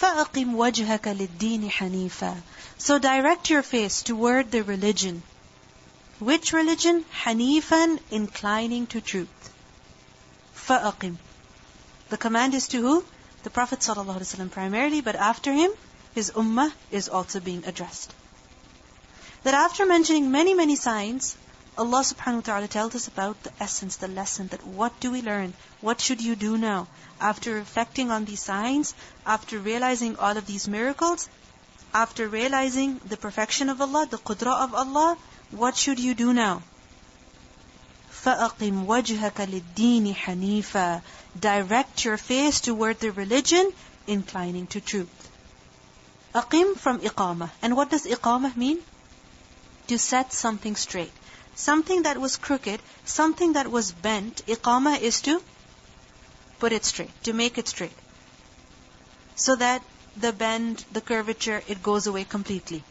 فَأَقِمْ وَجْهَكَ لِلدِّينِ حَنِيفًا. So direct your face toward the religion. Which religion? Hanifan, inclining to truth. فَأَقِمْ. The command is to who? The Prophet ﷺ primarily, but after him, his ummah is also being addressed. That after mentioning many, many signs, Allah subhanahu wa ta'ala tells us about the essence, the lesson, that what do we learn? What should you do now? After reflecting on these signs, after realizing all of these miracles, after realizing the perfection of Allah, the qudra of Allah, what should you do now? فَأَقِمْ وَجْهَكَ لِلدِّينِ حَنِيفًا. Direct your face toward the religion, inclining to truth. Aqim from iqamah. And what does iqamah mean? To set something straight. Something that was crooked, something that was bent, iqamah is to put it straight, to make it straight. So that the bend, the curvature, it goes away completely.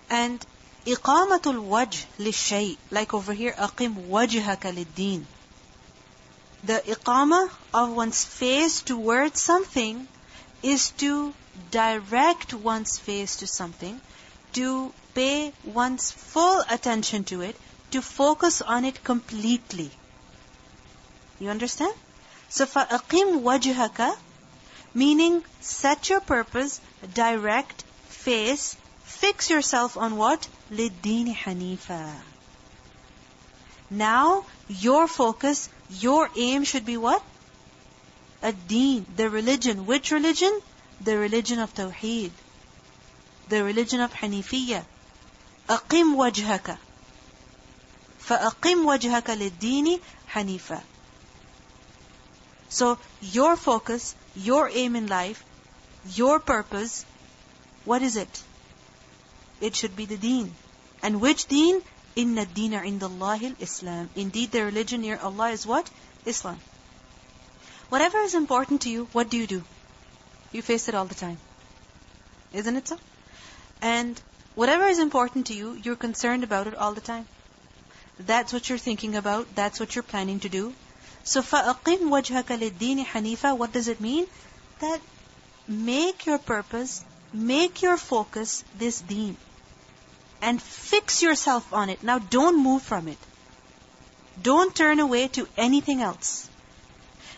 And iqamatul wajh lishay, like over here, aqim wajhaka lid-din. The iqamah of one's face towards something is to direct one's face to something, to pay one's full attention to it, to focus on it completely. You understand? So فَأَقِمْ وَجْهَكَ, meaning set your purpose, direct, face, fix yourself on what? لِلدِّينِ حَنِيفًا. Now, your focus, your aim should be what? Ad-deen, the religion. Which religion? The religion of Tawheed. The religion of Hanifiyya. أقم وجهك فأقم وجهك للدين حنيفا. So your focus, your aim in life, your purpose, what is it? It should be the deen. And which deen? إِنَّ الدِّينَ عِنْدَ اللَّهِ الْإِسْلَامِ. Indeed, the religion near Allah is what? Islam. Whatever is important to you, what do? You face it all the time. Isn't it so? And whatever is important to you, you're concerned about it all the time. That's what you're thinking about. That's what you're planning to do. So فَأَقِمْ وَجْهَكَ لِلدِّينِ حَنِيفًا. What does it mean? That make your purpose, make your focus this deen. And fix yourself on it. Now don't move from it. Don't turn away to anything else.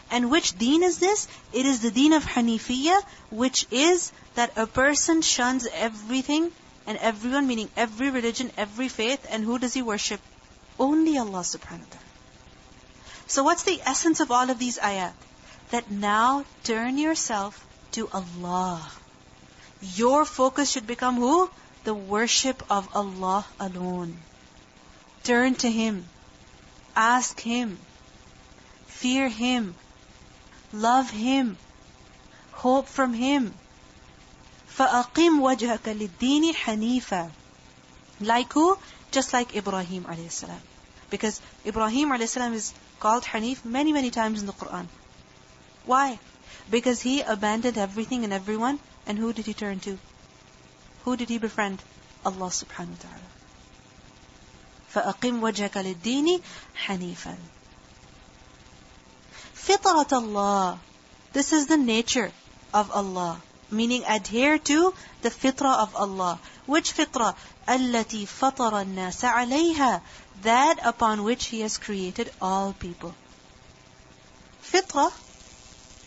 And which deen is this? It is the deen of Hanifiyya, which is that a person shuns everything and everyone, meaning every religion, every faith, and who does he worship? Only Allah subhanahu wa ta'ala. So what's the essence of all of these ayat? That now turn yourself to Allah. Your focus should become who? The worship of Allah alone. Turn to Him. Ask Him. Fear Him. Love Him. Hope from Him. فَأَقِمْ وَجْهَكَ لِلدِّينِ حَنِيفًا. Like who? Just like Ibrahim alayhi salam. Because Ibrahim alayhi salam is called Hanif many, many times in the Quran. Why? Because he abandoned everything and everyone. And who did he turn to? Who did he befriend? Allah subhanahu wa ta'ala. فَأَقِمْ وَجْهَكَ لِلدِّينِ حَنِيفًا. فِطْرَةَ اللَّهِ. This is the nature of Allah. Meaning adhere to the fitrah of Allah. Which fitrah? الَّتِي فَطَرَ النَّاسَ عَلَيْهَا. That upon which He has created all people. Fitrah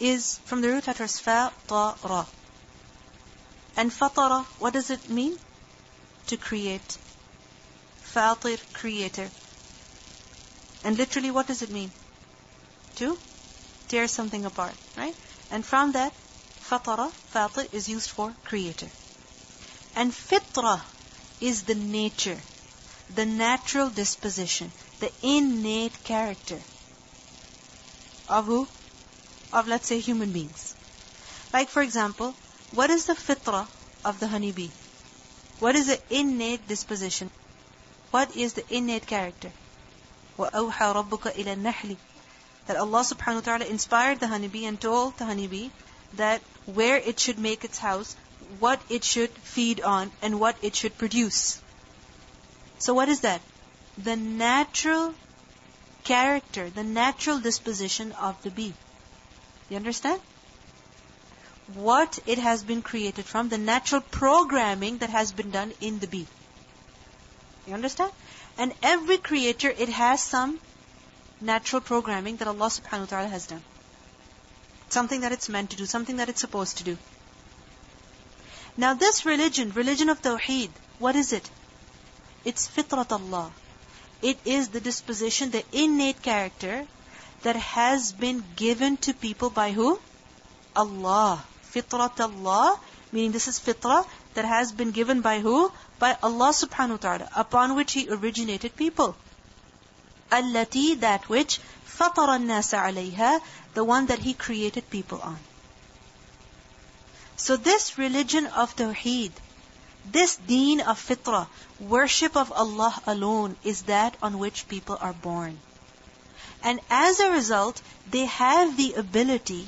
is from the root letters fa-ta-ra. And fatara, what does it mean? To create. Fatir, creator. And literally, what does it mean? To tear something apart, right? And from that, fatara, fatir, is used for creator. And fitra is the nature, the natural disposition, the innate character of who? Of, let's say, human beings. Like, for example, what is the fitrah of the honeybee? What is the innate disposition? What is the innate character? وَأَوْحَى رَبُّكَ إِلَى النَّحْلِ. That Allah subhanahu wa ta'ala inspired the honeybee and told the honeybee that where it should make its house, what it should feed on, and what it should produce. So what is that? The natural character, the natural disposition of the bee. You understand? what it has been created from, the natural programming that has been done in the bee. You understand? And every creature, it has some natural programming that Allah subhanahu wa ta'ala has done. Something that it's meant to do, something that it's supposed to do. Now this religion of Tawheed, what is it? It's fitrat Allah. It is the disposition, the innate character that has been given to people by who? Allah. Fitrat Allah, meaning this is fitrah that has been given by who? By Allah subhanahu wa ta'ala, upon which He originated people. Allati, that which, fatara an-nasa alayha, the one that He created people on. So this religion of Tawheed, this deen of fitrah, worship of Allah alone, is that on which people are born. And as a result, they have the ability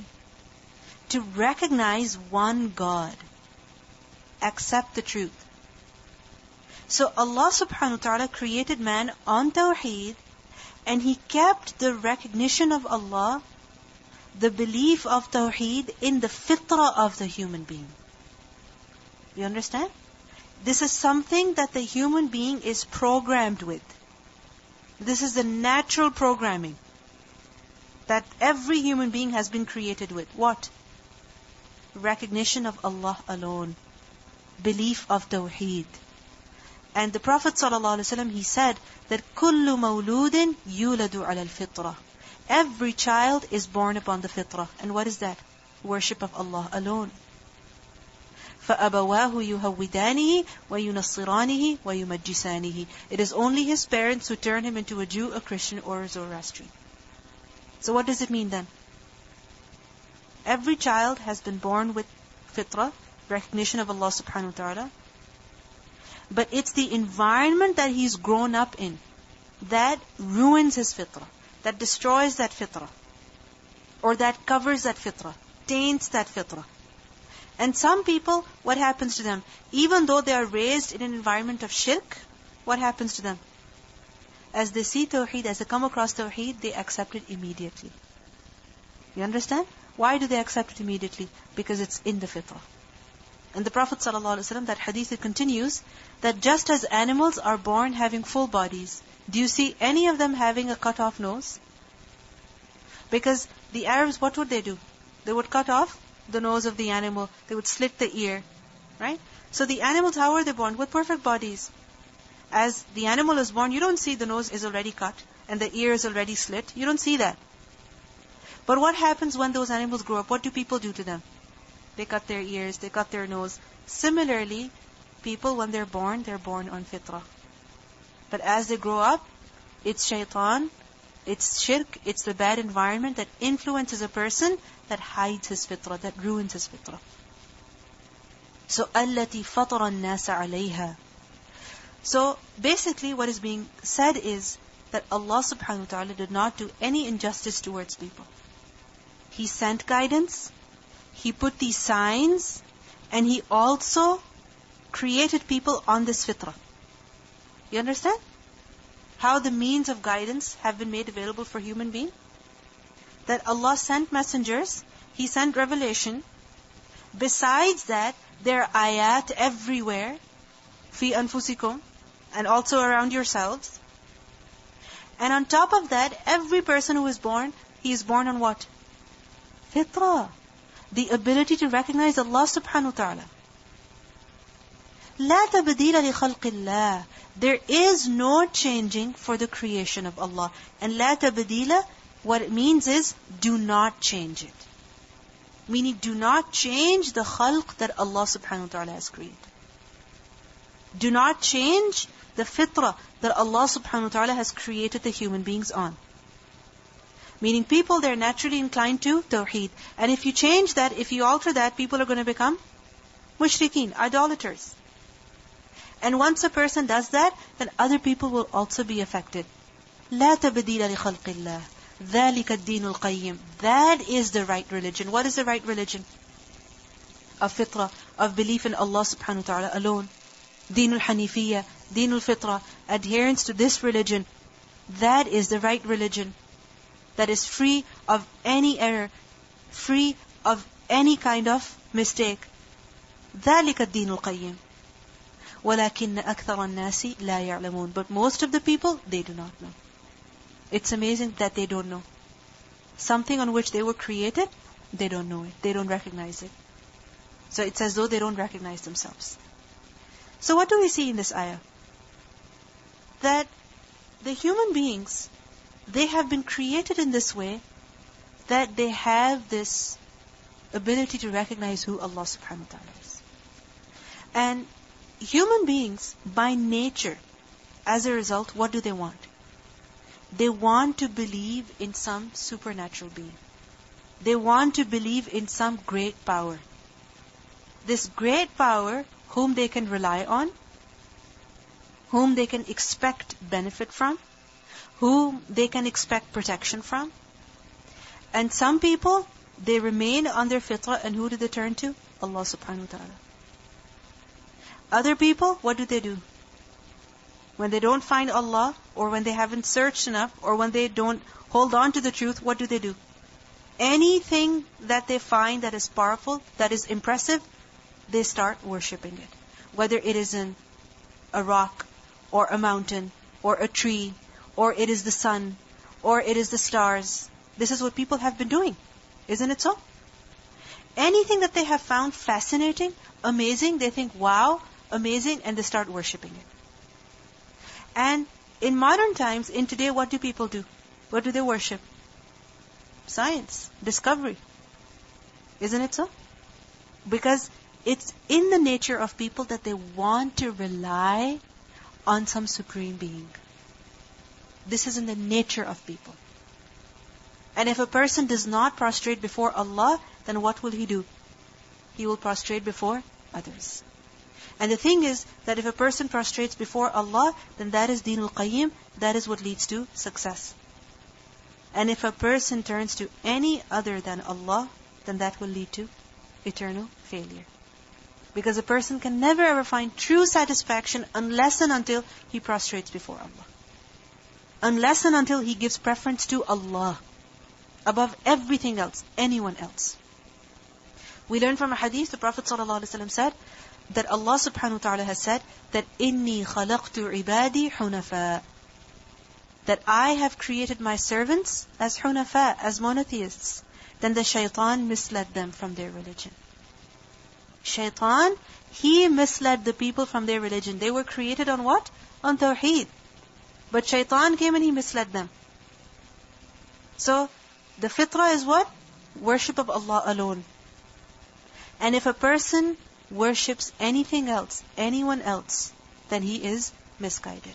to recognize one God, accept the truth. So Allah subhanahu wa ta'ala created man on Tawheed, and He kept the recognition of Allah, the belief of Tawheed, in the fitrah of the human being. You understand? This is something that the human being is programmed with. This is the natural programming that every human being has been created with. What? Recognition of Allah alone. Belief of Tawheed. And the Prophet ﷺ, he said that كُلُّ مَوْلُودٍ يُولَدُ عَلَى الْفِطْرَةِ. Every child is born upon the fitrah. And what is that? Worship of Allah alone. فَأَبَوَاهُ يُهَوِّدَانِهِ وَيُنَصِّرَانِهِ وَيُمَجِّسَانِهِ. It is only his parents who turn him into a Jew, a Christian, or a Zoroastrian. So what does it mean then? Every child has been born with fitrah, recognition of Allah subhanahu wa ta'ala. But it's the environment that he's grown up in that ruins his fitrah, that destroys that fitrah, or that covers that fitrah, taints that fitrah. And some people, what happens to them? Even though they are raised in an environment of shirk, what happens to them? As they see Tawheed, as they come across Tawheed, they accept it immediately. You understand? Why do they accept it immediately? Because it's in the fitrah. And the Prophet ﷺ, that hadith, it continues, that just as animals are born having full bodies, do you see any of them having a cut off nose? Because the Arabs, what would they do? They would cut off the nose of the animal. They would slit the ear. Right? So the animals, how are they born? With perfect bodies. As the animal is born, you don't see the nose is already cut and the ear is already slit. You don't see that. But what happens when those animals grow up? What do people do to them? They cut their ears, they cut their nose. Similarly, people, when they're born on fitrah. But as they grow up, it's shaitan, it's shirk, it's the bad environment that influences a person, that hides his fitrah, that ruins his fitrah. So, الَّتِي فَطَرَ النَّاسَ عَلَيْهَا. So, basically what is being said is that Allah subhanahu wa ta'ala did not do any injustice towards people. He sent guidance, He put these signs, and He also created people on this fitrah. You understand? How the means of guidance have been made available for human being? That Allah sent messengers, He sent revelation. Besides that, there are ayat everywhere, fi anfusikum, and also around yourselves. And on top of that, every person who is born, he is born on what? Fitrah. The ability to recognize Allah subhanahu wa ta'ala. لا تبديل لخلق الله. There is no changing for the creation of Allah. And لا تبديل, what it means is, do not change it. Meaning, do not change the khalq that Allah subhanahu wa ta'ala has created. Do not change the fitrah that Allah subhanahu wa ta'ala has created the human beings on. Meaning people, they're naturally inclined to Tawheed. And if you change that, if you alter that, people are going to become mushrikeen, idolaters. And once a person does that, then other people will also be affected. لا تبديل لخلق الله. ذلك الدين القيم. That is the right religion. What is the right religion? Of fitrah, of belief in Allah subhanahu wa ta'ala alone. Deen al-Hanifiyya, Deen al-Fitrah, adherence to this religion. That is the right religion. That is free of any error, free of any kind of mistake. ذَلِكَ الدِّينُ الْقَيِّمُ وَلَكِنَّ أَكْثَرَ النَّاسِ لَا يَعْلَمُونَ. But most of the people, they do not know. It's amazing that they don't know. Something on which they were created, they don't know it. They don't recognize it. So it's as though they don't recognize themselves. So what do we see in this ayah? That the human beings, they have been created in this way that they have this ability to recognize who Allah subhanahu wa ta'ala is. And human beings, by nature, as a result, what do they want? They want to believe in some supernatural being. They want to believe in some great power. This great power, whom they can rely on, whom they can expect benefit from, whom they can expect protection from. And some people, they remain on their fitrah, and who do they turn to? Allah subhanahu wa ta'ala. Other people, what do? When they don't find Allah, or when they haven't searched enough, or when they don't hold on to the truth, what do? Anything that they find that is powerful, that is impressive, they start worshipping it. Whether it is a rock, or a mountain, or a tree, or it is the sun, or it is the stars. This is what people have been doing. Isn't it so? Anything that they have found fascinating, amazing, they think, wow, amazing, and they start worshipping it. And in modern times, in today, what do people do? What do they worship? Science, discovery. Isn't it so? Because it's in the nature of people that they want to rely on some supreme being. This is in the nature of people. And if a person does not prostrate before Allah, then what will he do? He will prostrate before others. And the thing is that if a person prostrates before Allah, then that is Deenul Qayyim, that is what leads to success. And if a person turns to any other than Allah, then that will lead to eternal failure. Because a person can never ever find true satisfaction unless and until he prostrates before Allah. Unless and until he gives preference to Allah above everything else, anyone else. We learn from a hadith, the Prophet ﷺ said, that Allah subhanahu wa ta'ala has said that إِنِّي خَلَقْتُ عِبَادِي حُنَفَاء, that I have created my servants as hunafa, as monotheists. Then the shaitan misled them from their religion. Shaitan, he misled the people from their religion. They were created on what? On tawheed. But shaitan came and he misled them. So, the fitrah is what? Worship of Allah alone. And if a person worships anything else, anyone else, then he is misguided.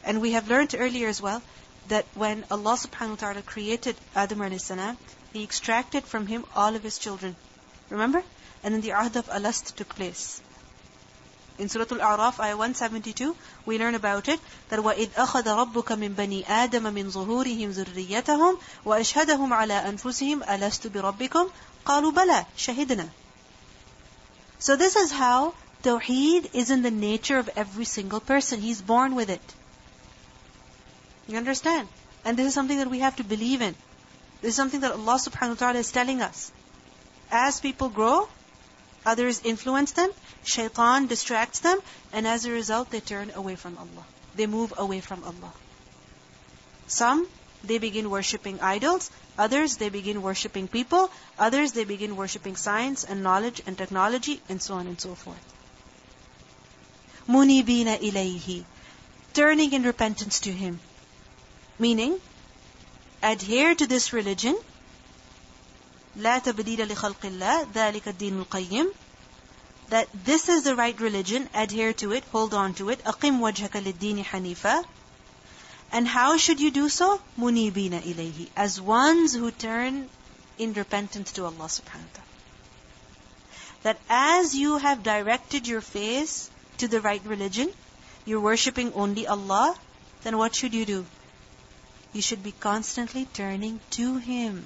And we have learned earlier as well, that when Allah subhanahu wa ta'ala created Adam alayhi salam, He extracted from him all of his children. Remember? And then the ahd of alast took place. In Surah Ar-Rum, ayah 172, we learn about it, that وَإِذْ أَخَذَ رَبُّكَ مِنْ بَنِي آدَمَ مِنْ ظُهُورِهِمْ ذُرِّيَّتَهُمْ وَأَشْهَدَهُمْ عَلَىٰ أَنفُسِهِمْ أَلَسْتُ بِرَبِّكُمْ قَالُوا بَلَى شَهِدْنَا. So this is how Tawheed is in the nature of every single person. He's born with it. You understand? And this is something that we have to believe in. This is something that Allah subhanahu wa ta'ala is telling us. As people grow, others influence them, shaitan distracts them, and as a result they turn away from Allah. They move away from Allah. Some, they begin worshipping idols. Others, they begin worshipping people. Others, they begin worshipping science and knowledge and technology, and so on and so forth. Munibina ilayhi, turning in repentance to Him. Meaning, adhere to this religion. لا تبديل لخلق الله ذلك الدين القيم. That this is the right religion, adhere to it, hold on to it. أقم وجهك للدين حنيفا. And how should you do so? منيبين إليه, as ones who turn in repentance to Allah subhanahu wa ta'ala. That as you have directed your face to the right religion, you're worshipping only Allah, then what should you do? You should be constantly turning to Him.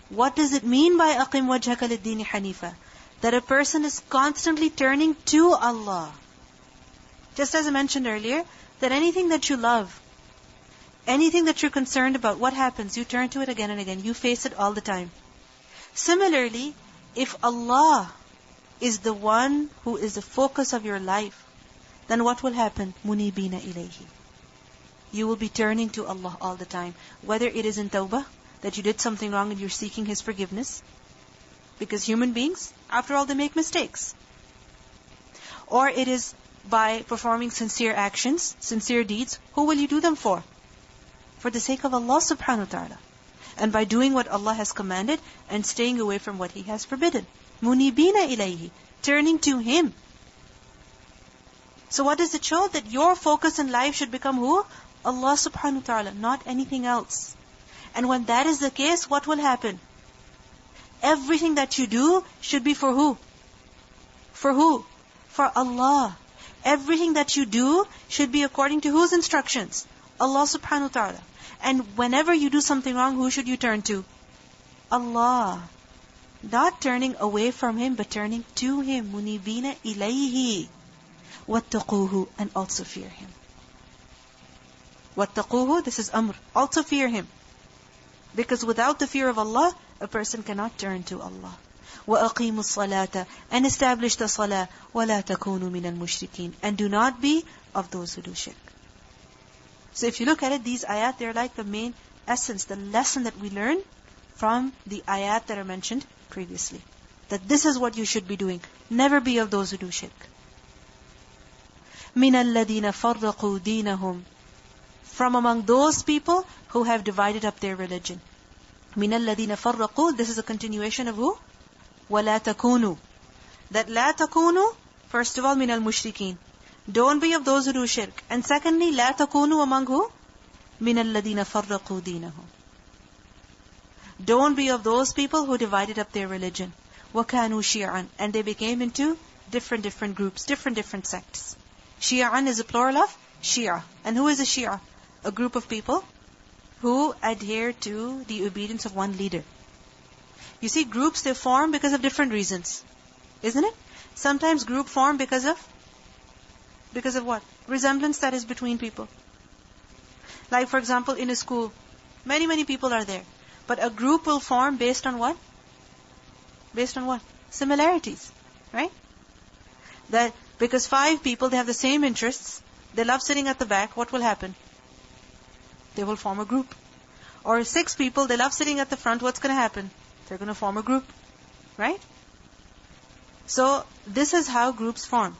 What does it mean by أقم وجهك للدين حنيفا? That a person is constantly turning to Allah. Just as I mentioned earlier, that anything that you love, anything that you're concerned about, what happens? You turn to it again and again. You face it all the time. Similarly, if Allah is the one who is the focus of your life, then what will happen? Munibina ilayhi. You will be turning to Allah all the time. Whether it is in tawbah, that you did something wrong and you're seeking His forgiveness. Because human beings, after all, they make mistakes. Or it is by performing sincere actions, sincere deeds. Who will you do them for? For the sake of Allah subhanahu wa ta'ala. And by doing what Allah has commanded and staying away from what He has forbidden. Munibina ilayhi. Turning to Him. So what does it show? That your focus in life should become who? Allah subhanahu wa ta'ala, not anything else. And when that is the case, what will happen? Everything that you do should be for who? For who? For Allah. Everything that you do should be according to whose instructions? Allah subhanahu wa ta'ala. And whenever you do something wrong, who should you turn to? Allah. Not turning away from Him, but turning to Him. Munibina ilayhi. وَاتَّقُوهُ, and also fear Him. وَاتَّقُوهُ, this is amr. Also fear Him. Because without the fear of Allah, a person cannot turn to Allah. وَأَقِيمُوا الصَّلَاةَ, and establish the salah. وَلَا تَكُونُوا مِنَ الْمُشْرِكِينَ, and do not be of those who do shirk. So if you look at it, these ayat, they're like the main essence, the lesson that we learn from the ayat that are mentioned previously. That this is what you should be doing. Never be of those who do shirk. مِنَ الَّذِينَ فَرَّقُوا دِينَهُمْ, from among those people who have divided up their religion. مِنَ الَّذِينَ فَرَّقُوا, this is a continuation of who? وَلَا تَكُونُوا. That لَا تَكُونُوا, first of all, مِنَ الْمُشْرِكِينَ. Don't be of those who do shirk. And secondly, لَا تَكُونُوا, among who? مِنَ الَّذِينَ فَرَّقُوا دِينَهُمْ. Don't be of those people who divided up their religion. وَكَانُوا شِيَعًا, and they became into different groups, different sects. Shi'an is a plural of Shia. And who is a Shia? A group of people who adhere to the obedience of one leader. You see, groups, they form because of different reasons. Isn't it? Sometimes group form because of what? Resemblance that is between people. Like for example, in a school, many people are there. But a group will form based on what? Based on what? Similarities. Right? That because 5 people, they have the same interests, they love sitting at the back, what will happen? They will form a group. Or 6 people, they love sitting at the front, what's going to happen? They're going to form a group. Right? So, this is how groups form.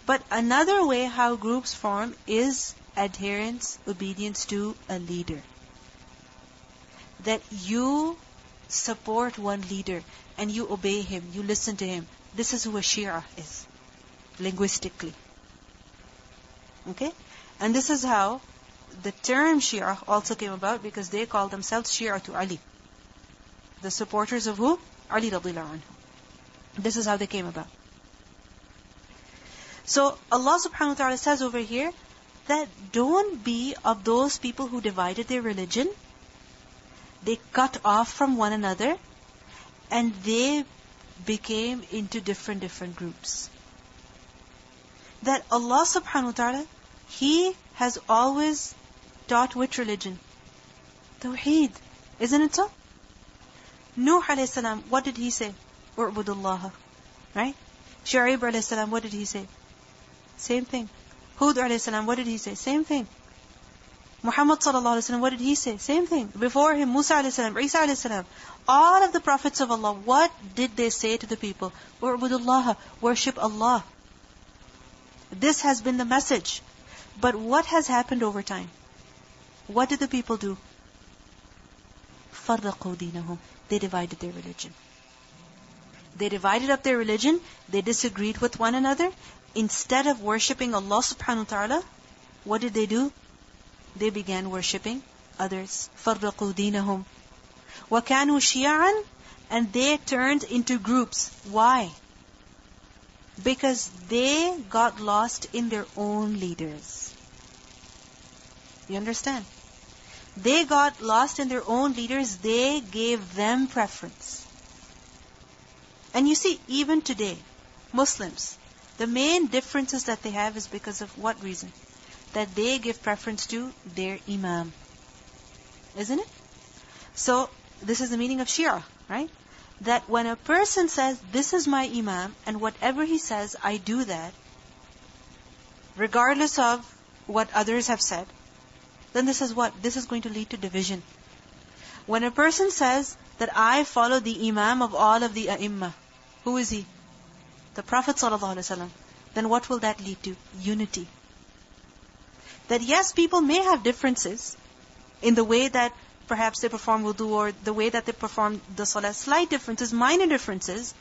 But another way how groups form is adherence, obedience to a leader. That you support one leader and you obey him, you listen to him. This is who a Shia is, linguistically. Okay? And this is how the term Shia also came about, because they call themselves Shia to Ali. The supporters of who? Ali radiyallahu anhu. This is how they came about. So Allah subhanahu wa ta'ala says over here that don't be of those people who divided their religion. They cut off from one another and they became into different groups. That Allah subhanahu wa ta'ala, He has always taught which religion? Tawheed. Isn't it so? Nuh alayhi salam, what did he say? U'budullaha. Right? Shu'aib alayhi salam, what did he say? Same thing. Hud alayhi salam, what did he say? Same thing. Muhammad sallallahu alayhi wa sallam, what did he say? Same thing. Before him, Musa alayhi salam, Isa alayhi salam. All of the prophets of Allah, what did they say to the people? U'budullaha, worship Allah. This has been the message. But what has happened over time? What did the people do? فَرَّقُوا دِينَهُمْ. They divided their religion. They divided up their religion. They disagreed with one another. Instead of worshipping Allah subhanahu wa ta'ala, what did they do? They began worshipping others. فَرَّقُوا دِينَهُمْ. وَكَانُوا شِيَعًا. And they turned into groups. Why? Because they got lost in their own leaders. You understand? They got lost in their own leaders. They gave them preference. And you see, even today, Muslims, the main differences that they have is because of what reason? That they give preference to their imam. Isn't it? So, this is the meaning of Shia, right? that when a person says, this is my imam, and whatever he says, I do that, regardless of what others have said, then this is what? This is going to lead to division. When a person says that I follow the imam of all of the ai who is he? The Prophet ﷺ. Then what will that lead to? Unity. That yes, people may have differences in the way that perhaps they perform wudu or the way that they perform the salah, slight differences, minor differences,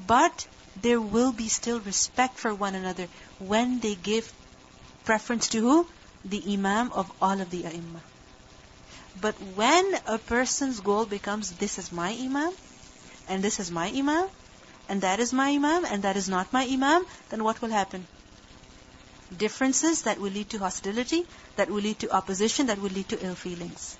but there will be still respect for one another when they give preference to who? The imam of all of the ai. But when a person's goal becomes, this is my imam, and this is my imam, and that is my imam, and that is not my imam, then what will happen? Differences that will lead to hostility, that will lead to opposition, that will lead to ill feelings.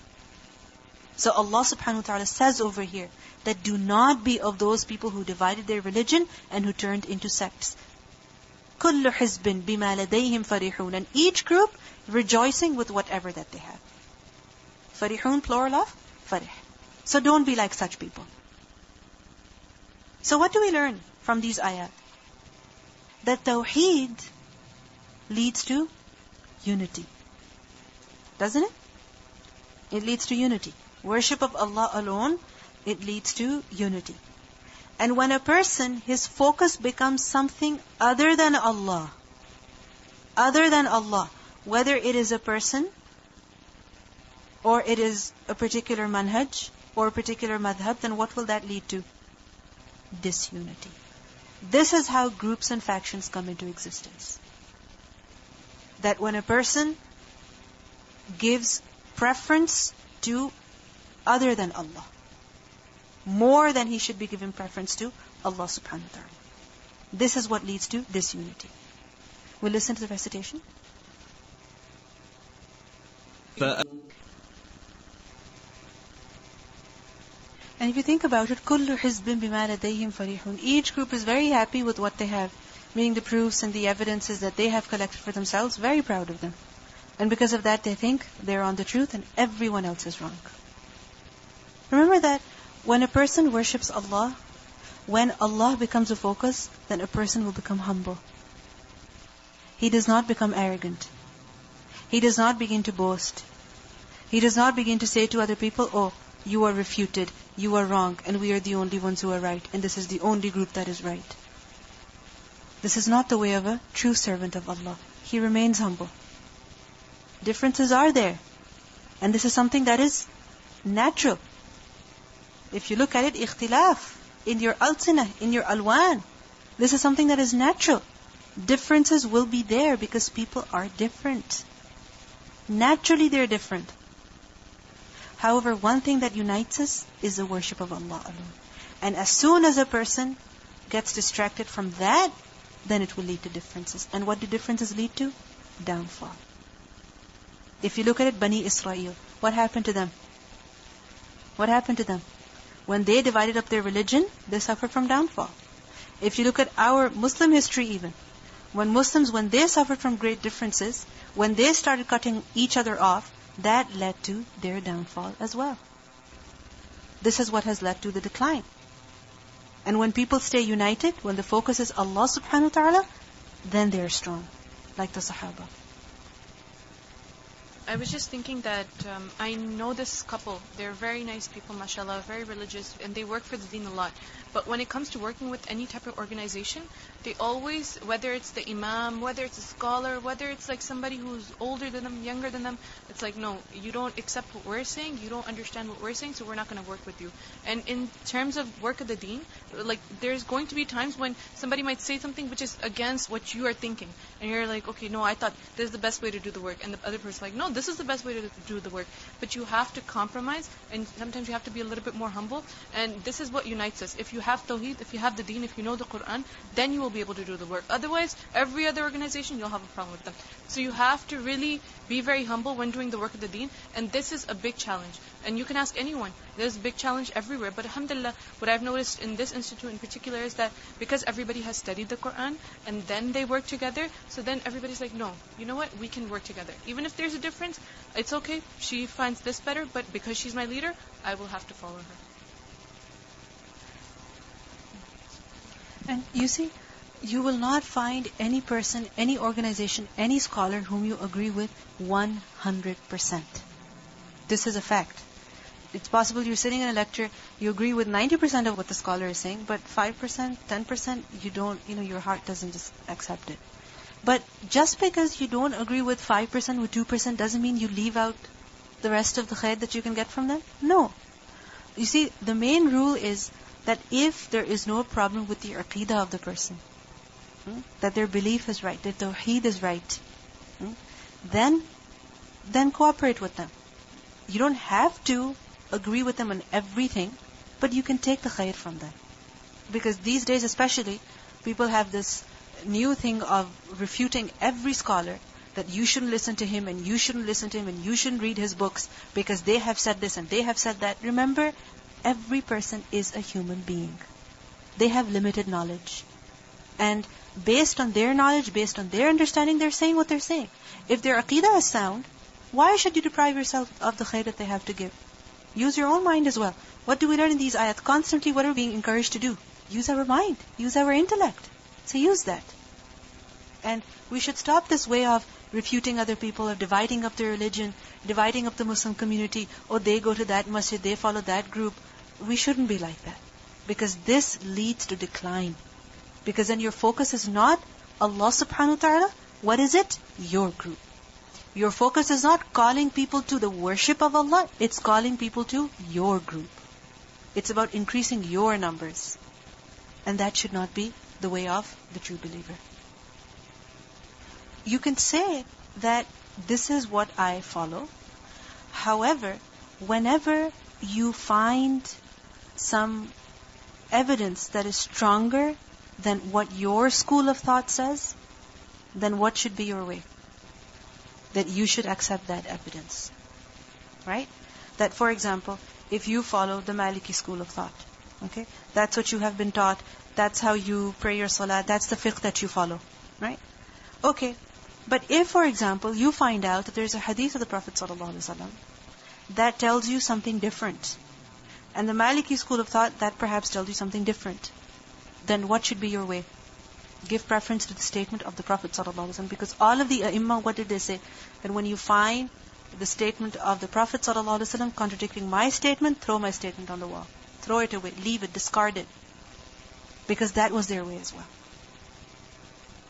So Allah subhanahu wa ta'ala says over here that do not be of those people who divided their religion and who turned into sects. كُلُّ حِزْبٍ بِمَا لَدَيْهِمْ فَرِحُونَ. And each group rejoicing with whatever that they have. Farihun, plural of farih. So don't be like such people. So what do we learn from these ayat? That tawheed leads to unity. Doesn't it? It leads to unity. Worship of Allah alone, it leads to unity. And when a person, his focus becomes something other than Allah, whether it is a person, or it is a particular manhaj, or a particular madhab, then what will that lead to? Disunity. This is how groups and factions come into existence. That when a person gives preference to other than Allah, more than he should be given preference to Allah subhanahu wa ta'ala. This is what leads to disunity. We'll listen to the recitation. And if you think about it, كُلُّ حِزْبٍ بِمَا لَدَيْهِمْ فَرِحُونَ. Each group is very happy with what they have, meaning the proofs and the evidences that they have collected for themselves, very proud of them. And because of that, they think they're on the truth and everyone else is wrong. Remember that when a person worships Allah, when Allah becomes a focus, then a person will become humble. He does not become arrogant. He does not begin to boast. He does not begin to say to other people, oh, you are refuted, you are wrong, and we are the only ones who are right, and this is the only group that is right. This is not the way of a true servant of Allah. He remains humble. Differences are there. And this is something that is natural. If you look at it, ikhtilaf, in your alsinah, in your alwan, this is something that is natural. Differences will be there because people are different. Naturally they're different. However, one thing that unites us is the worship of Allah alone. And as soon as a person gets distracted from that, then it will lead to differences. And what do differences lead to? Downfall. If you look at it, Bani Israel, what happened to them? What happened to them? When they divided up their religion, they suffered from downfall. If you look at our Muslim history even, when Muslims, when they suffered from great differences, when they started cutting each other off, that led to their downfall as well. This is what has led to the decline. And when people stay united, when the focus is Allah subhanahu wa ta'ala, then they are strong, like the Sahaba. I was just thinking that I know this couple. They're very nice people, mashallah, very religious, and they work for the deen a lot. But when it comes to working with any type of organization, they always, whether it's the imam, whether it's a scholar, whether it's like somebody who's older than them, younger than them, it's like, no, you don't accept what we're saying, you don't understand what we're saying, so we're not going to work with you. And in terms of work of the deen, like there's going to be times when somebody might say something which is against what you are thinking. And you're like, okay, no, I thought this is the best way to do the work. And the other person's like, no, this is the best way to do the work. But you have to compromise, and sometimes you have to be a little bit more humble. And this is what unites us. If you have tawheed, if you have the deen, if you know the Quran, then you will be able to do the work. Otherwise, every other organization, you'll have a problem with them. So you have to really be very humble when doing the work of the deen. And this is a big challenge. And you can ask anyone. There's a big challenge everywhere. But alhamdulillah, what I've noticed in this institute in particular is that because everybody has studied the Quran and then they work together, so then everybody's like, no, you know what? We can work together. Even if there's a difference, it's okay. She finds this better, but because she's my leader, I will have to follow her. And you see, you will not find any person, any organization, any scholar whom you agree with 100%. This is a fact. It's possible you're sitting in a lecture, you agree with 90% of what the scholar is saying, but 5%, 10%, you don't, your heart doesn't just accept it. But just because you don't agree with 5%, with 2%, doesn't mean you leave out the rest of the khair that you can get from them. No. You see, the main rule is that if there is no problem with the aqidah of the person, that their belief is right, that tawheed is right, then cooperate with them. You don't have to agree with them on everything, but you can take the khair from them. Because these days especially, people have this new thing of refuting every scholar, that you shouldn't listen to him, and you shouldn't listen to him, and you shouldn't read his books, because they have said this and they have said that. Remember, every person is a human being. They have limited knowledge. And based on their knowledge, based on their understanding, they're saying what they're saying. If their aqidah is sound, why should you deprive yourself of the khair that they have to give? Use your own mind as well. What do we learn in these ayat? Constantly, what are we being encouraged to do? Use our mind. Use our intellect. So use that. And we should stop this way of refuting other people, of dividing up the religion, dividing up the Muslim community. Oh, they go to that masjid, they follow that group. We shouldn't be like that. Because this leads to decline. Because then your focus is not Allah subhanahu wa ta'ala. What is it? Your group. Your focus is not calling people to the worship of Allah. It's calling people to your group. It's about increasing your numbers. And that should not be the way of the true believer. You can say that this is what I follow. However, whenever you find some evidence that is stronger than what your school of thought says, then what should be your way? That you should accept that evidence. Right? That, for example, if you follow the Maliki school of thought, okay, that's what you have been taught, that's how you pray your salah, that's the fiqh that you follow. Right? Okay. But if, for example, you find out that there's a hadith of the Prophet ﷺ that tells you something different, and the Maliki school of thought that perhaps tells you something different, then what should be your way? Give preference to the statement of the Prophet ﷺ, because all of the A'immah, what did they say? That when you find the statement of the Prophet ﷺ contradicting my statement, throw my statement on the wall. Throw it away, leave it, discard it. Because that was their way as well.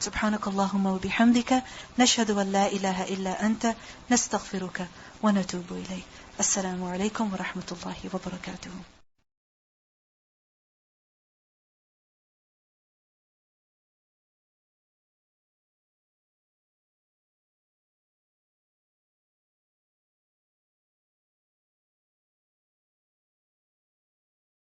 سبحانك اللهم وبحمدك نشهد أن لا إله إلا أنت نستغفرك ونتوب إليك. السلام عليكم ورحمة الله وبركاته.